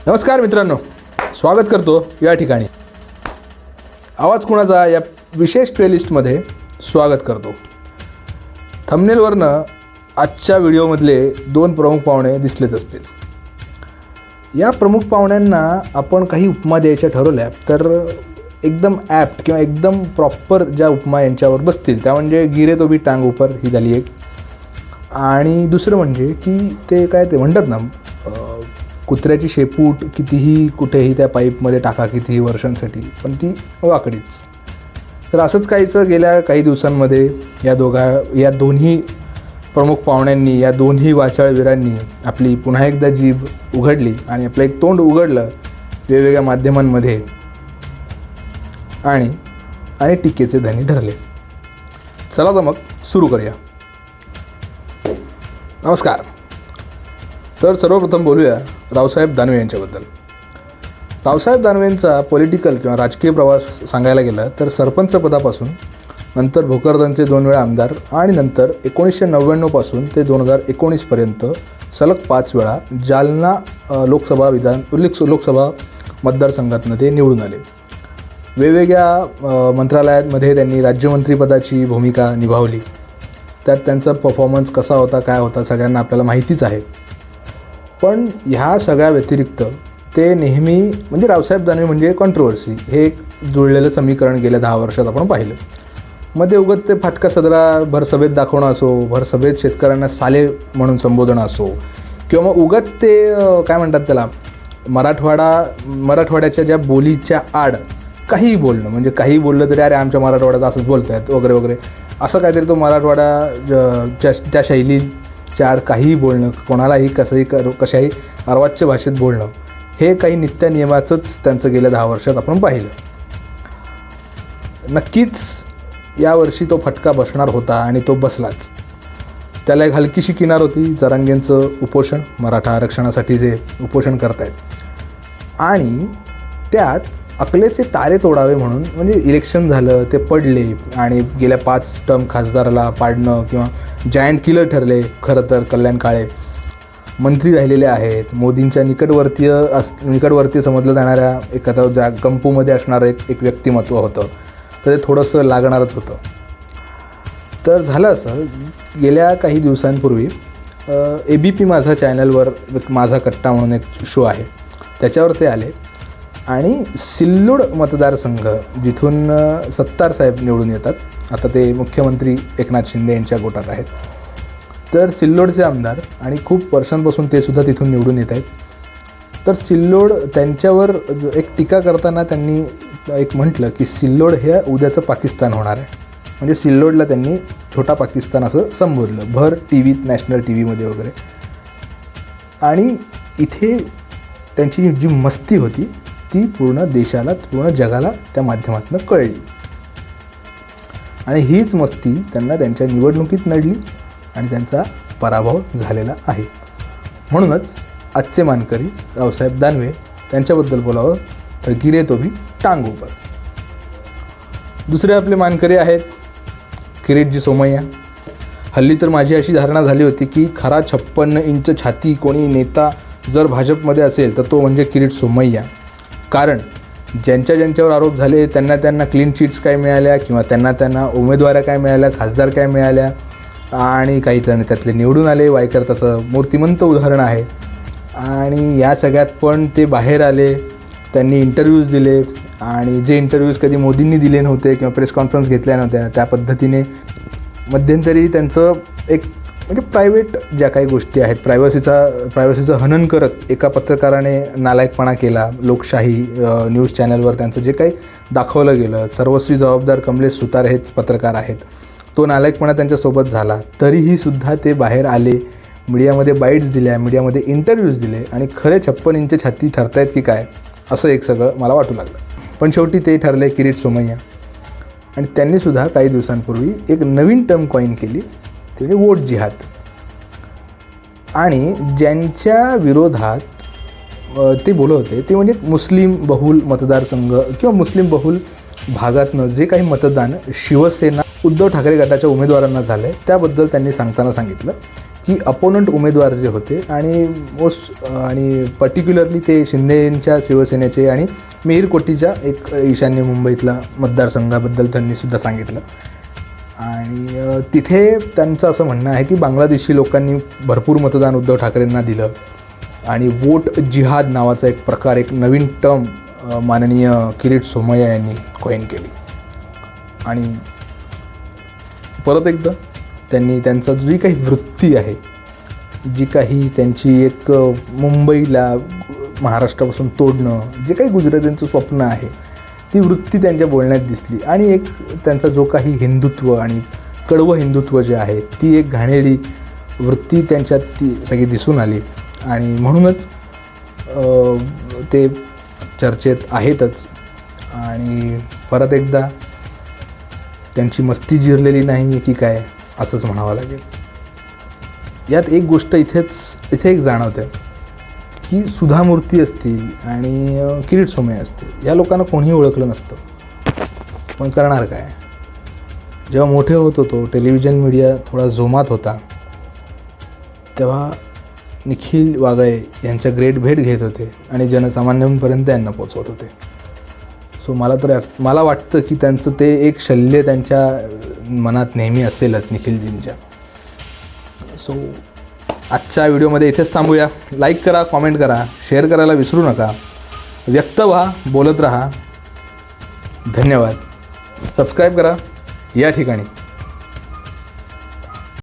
नमस्कार मित्रांनो, स्वागत करतो या ठिकाणी. आवाज कुणाचा या विशेष प्लेलिस्टमध्ये स्वागत करतो. थंबनेलवरनं आजच्या व्हिडिओमधले 2 प्रमुख पाहुणे दिसलेच असतील. या प्रमुख पाहुण्यांना आपण काही उपमा द्यायच्या ठरवल्या तर एकदम ॲप्ट किंवा एकदम प्रॉपर ज्या उपमा यांच्यावर बसतील त्या म्हणजे गिरे तो भी टांग ऊपर ही झाली एक. आणि दुसरं म्हणजे की ते काय ते म्हणतात ना, कुत्र्याची शेपूट कितीही कुठेही त्या पाईपमध्ये टाका, कितीही वर्षांसाठी, पण ती वाकडीच. तर असंच काहीचं गेल्या काही दिवसांमध्ये या दोन्ही प्रमुख पाहुण्यांनी, या दोन्ही वाचाळवीरांनी आपली पुन्हा एकदा जीभ उघडली आणि आपलं एक तोंड उघडलं वेगवेगळ्या माध्यमांमध्ये आणि टीकेचे धनी ठरले. चला तर मग सुरू करूया. नमस्कार. तर सर्वप्रथम बोलूया रावसाहेब दानवे यांच्याबद्दल. रावसाहेब दानवेंचा पॉलिटिकल किंवा राजकीय प्रवास सांगायला गेला तर सरपंच पदापासून नंतर भोकरदनचे 2 वेळा आमदार आणि नंतर 1999 पासून ते 2019पर्यंत सलग 5 वेळा जालना लोकसभा मतदारसंघातनं ते निवडून आले. वेगवेगळ्या मंत्रालयांमध्ये त्यांनी राज्यमंत्रीपदाची भूमिका निभावली. त्यात त्यांचा परफॉर्मन्स कसा होता, काय होता, सगळ्यांना आपल्याला माहितीच आहे. पण ह्या सगळ्या व्यतिरिक्त ते नेहमी म्हणजे रावसाहेब दानवे म्हणजे कॉन्ट्रोवर्सी हे एक जुळलेलं समीकरण गेल्या 10 वर्षात आपण पाहिलं. मध्ये उगाच ते फाटका सदरा भरसभेत दाखवणं असो, भरसभेत शेतकऱ्यांना साले म्हणून संबोधणं असो, किंवा मग उगाच ते काय म्हणतात त्याला मराठवाड्याच्या ज्या बोलीच्या आड काहीही बोलणं, म्हणजे काही बोललं तरी अरे आमच्या मराठवाड्यात असंच बोलत आहेत वगैरे वगैरे, असं काहीतरी तो मराठवाडा त्या शैलीच्या आड काहीही बोलणं, कोणालाही कशाही अर्वाच्य भाषेत बोलणं, हे काही नित्यनियमाचंच त्यांचं गेल्या 10 वर्षात आपण पाहिलं. नक्कीच यावर्षी तो फटका बसणार होता आणि तो बसलाच. त्याला एक हलकीशी किनार होती जरांगेंचं उपोषण, मराठा आरक्षणासाठी जे उपोषण करतायत, आणि त्यात अकलेचे तारे तोडावे म्हणून म्हणजे इलेक्शन झालं, ते पडले आणि गेल्या 5 टर्म खासदाराला पाडणं किंवा जायंट किलर ठरले. खरं तर कल्याण काळे मंत्री राहिलेले आहेत. मोदींच्या निकटवर्तीय समजलं जाणाऱ्या एखाद्या गंपूमध्ये असणारं एक व्यक्तिमत्व होतं, तर ते थोडंसं लागणारच होतं. तर झालं असं, गेल्या काही दिवसांपूर्वी ABP माझा चॅनलवर माझा कट्टा म्हणून एक शो आहे, त्याच्यावर ते आले आणि सिल्लोड मतदारसंघ जिथून सत्तार साहेब निवडून येतात, आता ते मुख्यमंत्री एकनाथ शिंदे यांच्या गोटात आहेत, तर सिल्लोडचे आमदार आणि खूप वर्षांपासून ते सुद्धा तिथून निवडून येत आहेत. तर सिल्लोड त्यांच्यावर एक टीका करताना त्यांनी एक म्हटलं की सिल्लोड हे उद्याचं पाकिस्तान होणार आहे. म्हणजे सिल्लोडला त्यांनी छोटा पाकिस्तान असं संबोधलं भर TVत, नॅशनल TVमध्ये वगैरे. आणि इथे त्यांची जी मस्ती होती ती पूर्ण देशाला, पूर्ण जगाला त्या माध्यमातून कळली. आणि हीच मस्ती त्यांना त्यांच्या निवडणुकीत नडली आणि त्यांचा पराभव झालेला आहे. म्हणूनच आजचे मानकरी रावसाहेब दानवे, त्यांच्याबद्दल बोलावं तर गिरे तो भी टांग ऊपर. दुसरे आपले मानकरी आहेत किरीटजी सोमय्या. हल्ली तर माझी अशी धारणा झाली होती की खरा 56 इंच छाती कोणी नेता जर भाजपमध्ये असेल तर तो म्हणजे किरीट सोमय्या. कारण ज्यांच्यावर आरोप झाले त्यांना क्लीन चिट्स काय मिळाल्या, किंवा त्यांना उमेदवाऱ्या काय मिळाल्या, खासदार काय मिळाल्या, आणि काही त्यातले निवडून आले. वायकर त्याचं मूर्तिमंत उदाहरण आहे. आणि या सगळ्यात पण ते बाहेर आले, त्यांनी इंटरव्ह्यूज दिले, आणि जे इंटरव्ह्यूज कधी मोदींनी दिले नव्हते किंवा प्रेस कॉन्फरन्स घेतल्या नव्हत्या, त्या पद्धतीने मध्यंतरी त्यांचं एक म्हणजे प्रायव्हेट ज्या काही गोष्टी आहेत, प्रायव्हसीचं हनन करत एका पत्रकाराने नालायकपणा केला. लोकशाही न्यूज चॅनलवर त्यांचं जे काही दाखवलं गेलं, सर्वस्वी जबाबदार कमलेश सुतार हेच पत्रकार आहेत, तो नालायकपणा त्यांच्यासोबत झाला. तरीही सुद्धा ते बाहेर आले, मीडियामध्ये बाईट्स दिल्या, मीडियामध्ये इंटरव्ह्यूज दिले, आणि खरे 56 इंच छाती ठरतायत की काय असं एक सगळं मला वाटू लागलं. पण शेवटी ते ठरले किरीट सोमय्या. आणि त्यांनीसुद्धा काही दिवसांपूर्वी एक नवीन टर्म कॉईन केली, ते म्हणजे वोट जिहाद. आणि ज्यांच्या विरोधात ते बोलत होते ते म्हणजे मुस्लिम बहुल मतदारसंघ किंवा मुस्लिम बहुल भागातनं जे काही मतदान शिवसेना उद्धव ठाकरे गटाच्या उमेदवारांना झालं आहे, त्याबद्दल त्यांनी सांगताना सांगितलं की अपोनंट उमेदवार जे होते आणि पर्टिक्युलरली ते शिंदेंच्या शिवसेनेचे आणि मिहीर कोटीच्या एक ईशान्य मुंबईतला मतदारसंघाबद्दल त्यांनीसुद्धा सांगितलं. आणि तिथे त्यांचं असं म्हणणं आहे की बांगलादेशी लोकांनी भरपूर मतदान उद्धव ठाकरेंना दिलं आणि वोट जिहाद नावाचा एक प्रकार, एक नवीन टर्म माननीय किरीट सोमय्या यांनी कॉइन केली. आणि परत एकदा त्यांनी त्यांचा जी काही वृत्ती आहे, जी काही त्यांची एक मुंबईला महाराष्ट्रापासून तोडणं, जे काही गुजरात्यांचं स्वप्न आहे, ती वृत्ती त्यांच्या बोलण्यात दिसली. आणि एक त्यांचा जो काही हिंदुत्व आणि कडवं हिंदुत्व जे आहे, ती एक घाणेरडी वृत्ती त्यांच्यात ती सगळी दिसून आली. आणि म्हणूनच ते चर्चेत आहेतच. आणि परत एकदा त्यांची मस्ती जिरलेली नाही आहे की काय, असंच म्हणावं लागेल. यात एक गोष्ट इथे एक जाणवते की सुधा मूर्ती असतील आणि किरीट सोमय्या असतील, या लोकांना कोणीही ओळखलं नसतं. पण करणार काय? जेव्हा मोठे होत होतो, टेलिव्हिजन मीडिया थोडा जोमात होता, तेव्हा निखिल वागळे यांच्या ग्रेट भेट घेत होते आणि जनसामान्यांपर्यंत यांना पोचवत होते. सो मला वाटतं की त्यांचं ते एक शल्य त्यांच्या मनात नेहमी असेलच निखिलजींच्या. सो आजच्या व्हिडिओमध्ये इथेच थांबूया. लाईक करा, कॉमेंट करा, शेअर करायला विसरू नका. व्यक्त व्हा, बोलत राहा. धन्यवाद. सबस्क्राईब करा या ठिकाणी.